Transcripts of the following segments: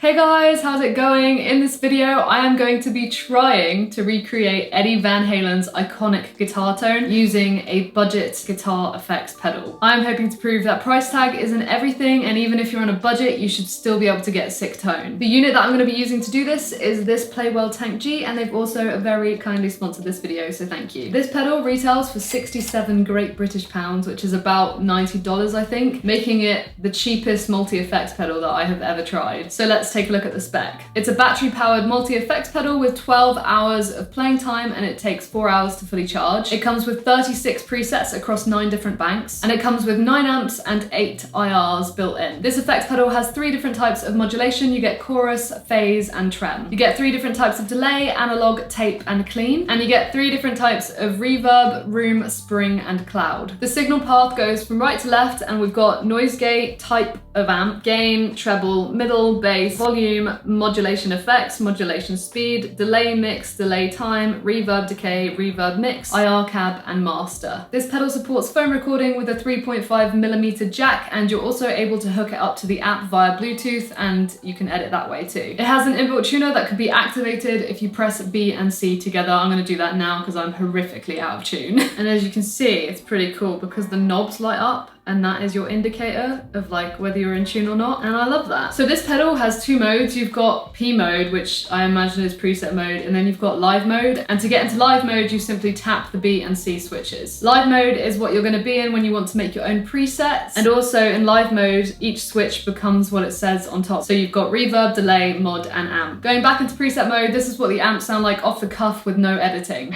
Hey guys, how's it going? In this video, I am going to be trying to recreate Eddie Van Halen's iconic guitar tone using a budget guitar effects pedal. I'm hoping to prove that price tag isn't everything, and even if you're on a budget, you should still be able to get a sick tone. The unit that I'm going to be using to do this is this Playwell Tank G, and they've also very kindly sponsored this video, so thank you. This pedal retails for 67 Great British pounds, which is about $90, I think, making it the cheapest multi-effects pedal that I have ever tried. So let's take a look at the spec. It's a battery-powered multi-effects pedal with 12 hours of playing time, and it takes 4 hours to fully charge. It comes with 36 presets across 9 different banks, and it comes with 9 amps and 8 IRs built in. This effects pedal has 3 different types of modulation. You get chorus, phase, and trem. You get 3 different types of delay, analog, tape, and clean, and you get 3 different types of reverb, room, spring, and cloud. The signal path goes from right to left, and we've got noise gate, type of amp, gain, treble, middle, bass, volume, modulation effects, modulation speed, delay mix, delay time, reverb decay, reverb mix, IR cab, and master. This pedal supports phone recording with a 3.5mm jack, and you're also able to hook it up to the app via Bluetooth, and you can edit that way too. It has an inbuilt tuner that can be activated if you press B and C together. I'm going to do that now because I'm horrifically out of tune. And as you can see, it's pretty cool because the knobs light up, and that is your indicator of like whether you're in tune or not, and I love that. So this pedal has 2 modes. You've got P mode, which I imagine is preset mode, and then you've got live mode. And to get into live mode, you simply tap the B and C switches. Live mode is what you're going to be in when you want to make your own presets, and also in live mode, each switch becomes what it says on top. So you've got reverb, delay, mod, and amp. Going back into preset mode, this is what the amps sound like off the cuff with no editing.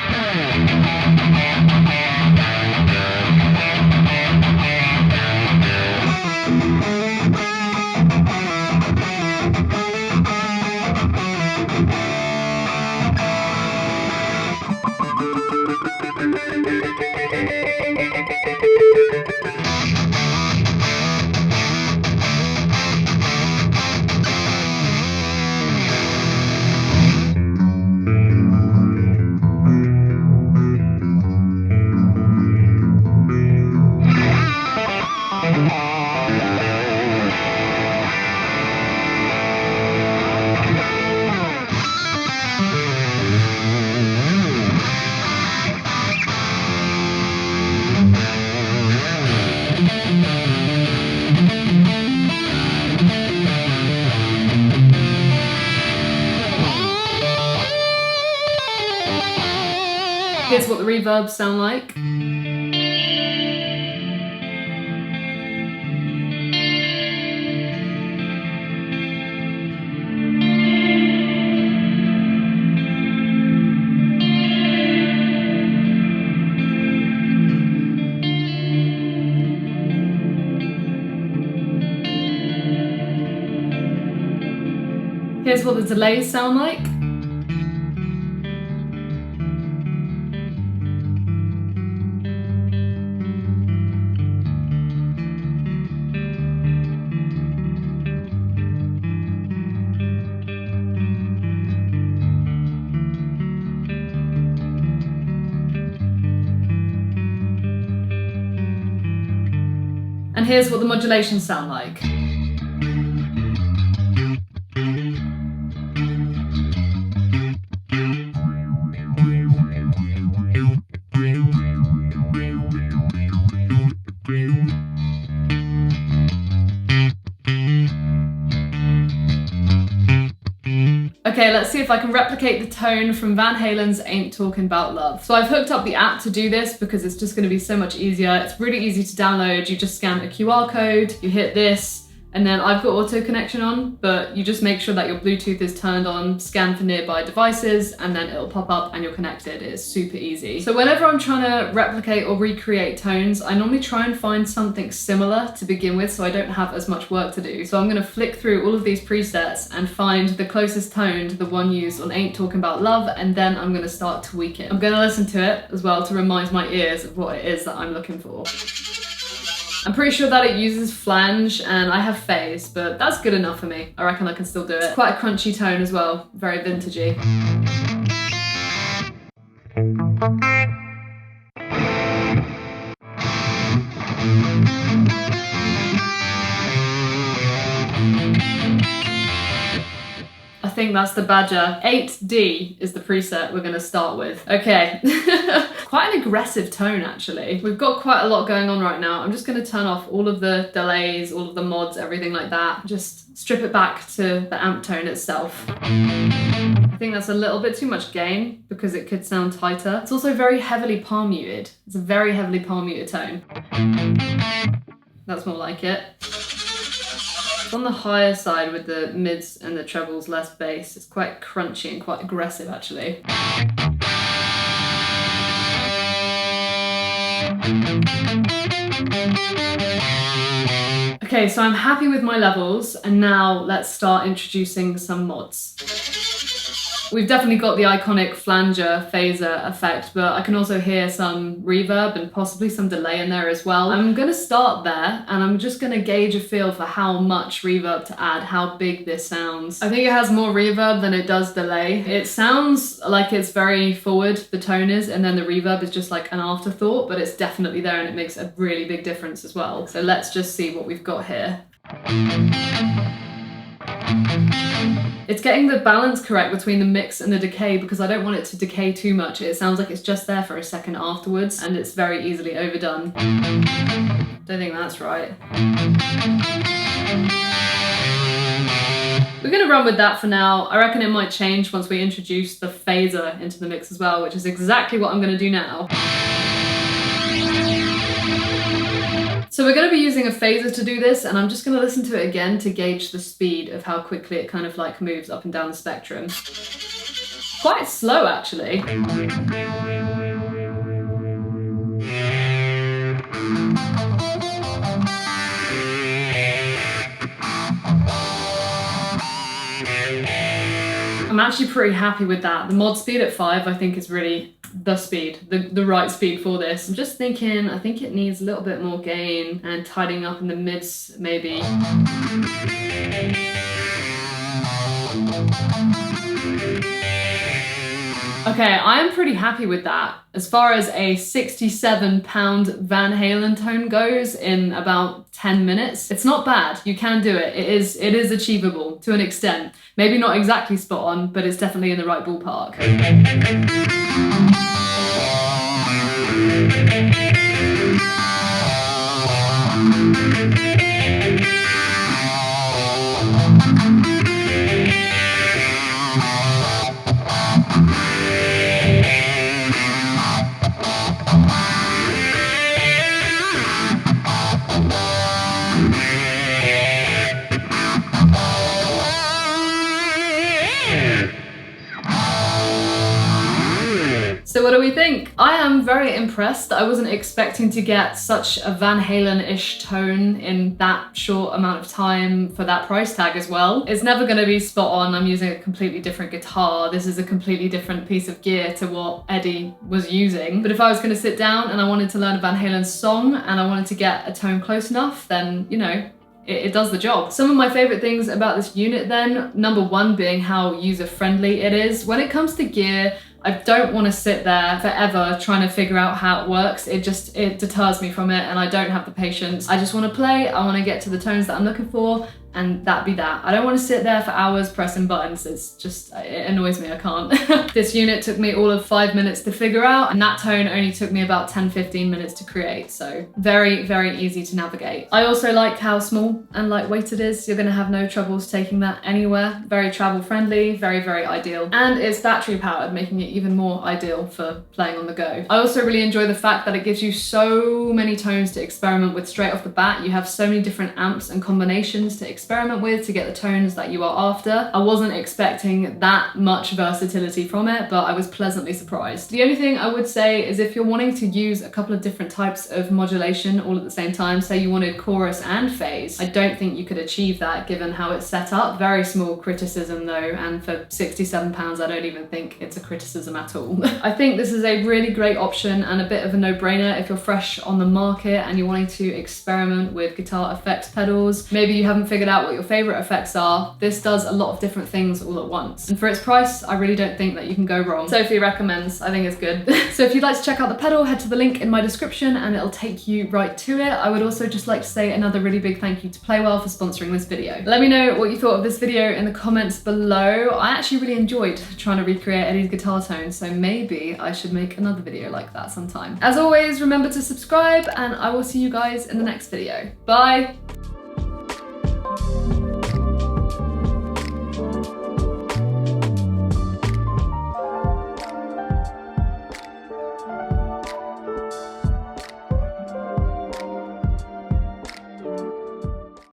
Here's what the reverbs sound like. Here's what the delays sound like. And here's what the modulations sound like. Okay, let's see if I can replicate the tone from Van Halen's Ain't Talking About Love. So I've hooked up the app to do this because it's just going to be so much easier. It's really easy to download. You just scan a QR code, you hit this, and then I've got auto connection on, but you just make sure that your Bluetooth is turned on, scan for nearby devices, and then it'll pop up and you're connected. It's super easy. So whenever I'm trying to replicate or recreate tones, I normally try and find something similar to begin with so I don't have as much work to do. So I'm gonna flick through all of these presets and find the closest tone to the one used on Ain't Talking About Love, and then I'm gonna start tweaking. I'm gonna listen to it as well to remind my ears of what it is that I'm looking for. I'm pretty sure that it uses flange and I have phase, but that's good enough for me. I reckon I can still do it. It's quite a crunchy tone as well, very vintagey. think that's the Badger. 8D is the preset we're gonna start with. Okay. Quite an aggressive tone, actually. We've got quite a lot going on right now. I'm just gonna turn off all of the delays, all of the mods, everything like that. Just strip it back to the amp tone itself. I think that's a little bit too much gain because it could sound tighter. It's also very heavily palm muted. It's a very heavily palm muted tone. That's more like it. It's on the higher side with the mids and the trebles, less bass. It's quite crunchy and quite aggressive, actually. Okay, so I'm happy with my levels, and now let's start introducing some mods. We've definitely got the iconic flanger phaser effect, but I can also hear some reverb and possibly some delay in there as well. I'm gonna start there, and I'm just gonna gauge a feel for how much reverb to add, how big this sounds. I think it has more reverb than it does delay. It sounds like it's very forward, the tone is, and then the reverb is just like an afterthought, but it's definitely there and it makes a really big difference as well. So let's just see what we've got here. It's getting the balance correct between the mix and the decay because I don't want it to decay too much. It sounds like it's just there for a second afterwards and it's very easily overdone. Don't think that's right. We're gonna run with that for now. I reckon it might change once we introduce the phaser into the mix as well, which is exactly what I'm gonna do now. So we're going to be using a phaser to do this, and I'm just going to listen to it again to gauge the speed of how quickly it kind of like moves up and down the spectrum. Quite slow, actually. I'm actually pretty happy with that. The mod speed at 5 I think is really the speed, the right speed for this. I'm just thinking, I think it needs a little bit more gain and tidying up in the mids maybe. Okay, I'm pretty happy with that. As far as a 67-pound Van Halen tone goes in about 10 minutes, it's not bad. You can do it. It is achievable to an extent. Maybe not exactly spot on, but it's definitely in the right ballpark. So what do we think? I am very impressed. I wasn't expecting to get such a Van Halen-ish tone in that short amount of time for that price tag as well. It's never going to be spot on. I'm using a completely different guitar. This is a completely different piece of gear to what Eddie was using. But if I was going to sit down and I wanted to learn a Van Halen song and I wanted to get a tone close enough, then, you know, it does the job. Some of my favorite things about this unit then, number one being how user-friendly it is. When it comes to gear, I don't want to sit there forever trying to figure out how it works. It deters me from it and I don't have the patience. I just want to play, I want to get to the tones that I'm looking for, and that be that. I don't want to sit there for hours pressing buttons. It's just, it annoys me, I can't. This unit took me all of 5 minutes to figure out, and that tone only took me about 10-15 minutes to create. So very, very easy to navigate. I also like how small and lightweight it is. You're gonna have no troubles taking that anywhere. Very travel friendly, very, very ideal. And it's battery powered, making it even more ideal for playing on the go. I also really enjoy the fact that it gives you so many tones to experiment with straight off the bat. You have so many different amps and combinations to experiment with to get the tones that you are after. I wasn't expecting that much versatility from it, but I was pleasantly surprised. The only thing I would say is if you're wanting to use a couple of different types of modulation all at the same time, say you wanted chorus and phase, I don't think you could achieve that given how it's set up. Very small criticism though, and for £67 I don't even think it's a criticism at all. I think this is a really great option and a bit of a no-brainer if you're fresh on the market and you're wanting to experiment with guitar effects pedals. Maybe you haven't figured out out what your favorite effects are. This does a lot of different things all at once. And for its price, I really don't think that you can go wrong. Sophie recommends, I think it's good. So if you'd like to check out the pedal, head to the link in my description and it'll take you right to it. I would also just like to say another really big thank you to Playwell for sponsoring this video. Let me know what you thought of this video in the comments below. I actually really enjoyed trying to recreate Eddie's guitar tone, so maybe I should make another video like that sometime. As always, remember to subscribe and I will see you guys in the next video. Bye!